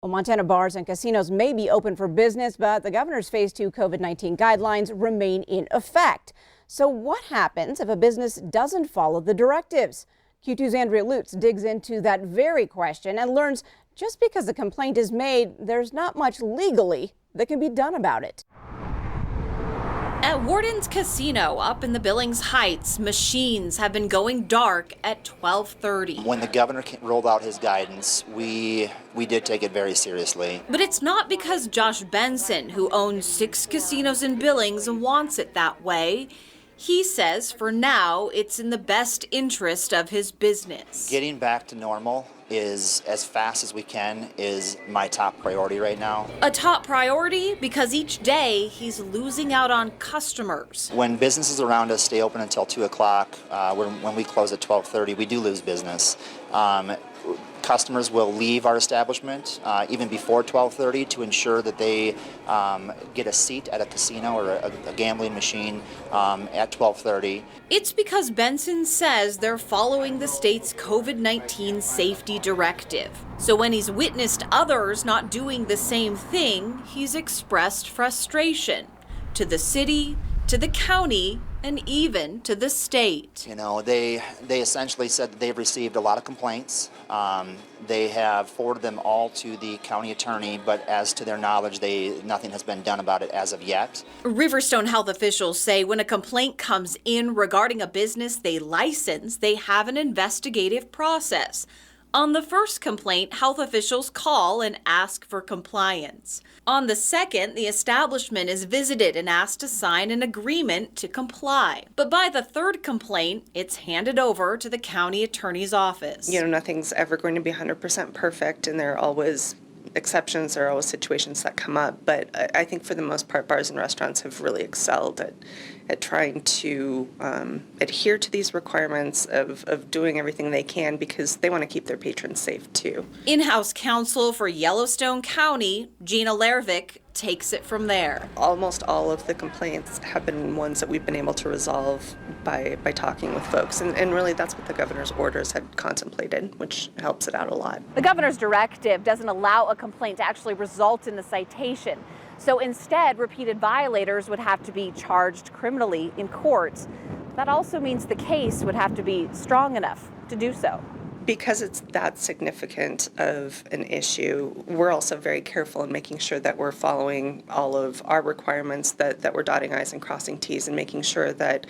Well, Montana bars and casinos may be open for business, but the governor's phase 2 COVID-19 guidelines remain in effect. So what happens if a business doesn't follow the directives? Q2's Andrea Lutz digs into that very question and learns just because a complaint is made, there's not much legally that can be done about it. At Warden's Casino up in the Billings Heights, machines have been going dark at 12:30. When the governor rolled out his guidance, we did take it very seriously. But it's not because Josh Benson, who owns 6 casinos in Billings, wants it that way. He says for now, it's in the best interest of his business. Getting back to normal is as fast as we can is my top priority right now. A top priority because each day he's losing out on customers. When businesses around us stay open until 2 o'clock, when we close at 12:30, we do lose business. Customers will leave our establishment even before 12:30 to ensure that they get a seat at a casino or a gambling machine at 12:30. It's because Benson says they're following the state's COVID-19 safety directive. So when he's witnessed others not doing the same thing, he's expressed frustration to the city, to the county, and even to the state. You know, they essentially said that they've received a lot of complaints. They have forwarded them all to the county attorney, but as to their knowledge, nothing has been done about it as of yet. Riverstone health officials say when a complaint comes in regarding a business they license, they have an investigative process. On the first complaint, health officials call and ask for compliance. On the second, the establishment is visited and asked to sign an agreement to comply. But by the third complaint, it's handed over to the county attorney's office. You know, nothing's ever going to be 100% perfect, and there are always exceptions, there are always situations that come up, but I think for the most part, bars and restaurants have really excelled at trying to adhere to these requirements of doing everything they can because they want to keep their patrons safe too. In-house counsel for Yellowstone County, Gina Lervik, takes it from there. Almost all of the complaints have been ones that we've been able to resolve by talking with folks, and really that's what the governor's orders had contemplated, which helps it out a lot. The governor's directive doesn't allow a complaint to actually result in the citation. So instead, repeated violators would have to be charged criminally in court. That also means the case would have to be strong enough to do so. Because it's that significant of an issue, we're also very careful in making sure that we're following all of our requirements, that we're dotting I's and crossing T's and making sure that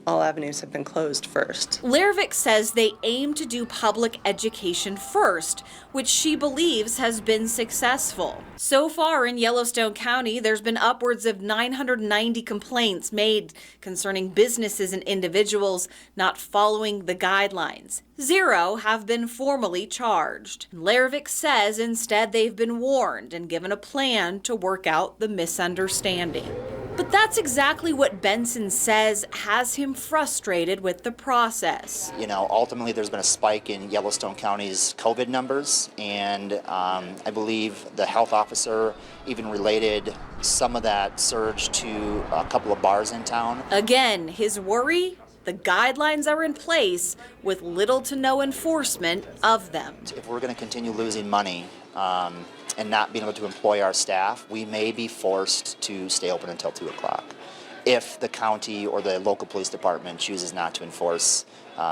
all avenues have been closed first. Lervik says they aim to do public education first, which she believes has been successful. So far in Yellowstone County, there's been upwards of 990 complaints made concerning businesses and individuals not following the guidelines. 0 have been formally charged. Lervik says instead they've been warned and given a plan to work out the misunderstanding. But that's exactly what Benson says has him frustrated with the process. You know, ultimately there's been a spike in Yellowstone County's COVID numbers, and I believe the health officer even related some of that surge to a couple of bars in town. Again, his worry? The guidelines are in place with little to no enforcement of them. If we're going to continue losing money and not being able to employ our staff, we may be forced to stay open until 2 o'clock if the county or the local police department chooses not to enforce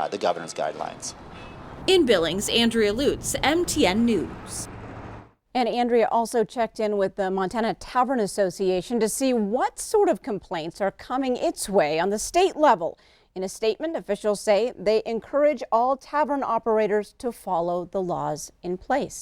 the governor's guidelines. In Billings, Andrea Lutz, MTN News. And Andrea also checked in with the Montana Tavern Association to see what sort of complaints are coming its way on the state level. In a statement, officials say they encourage all tavern operators to follow the laws in place.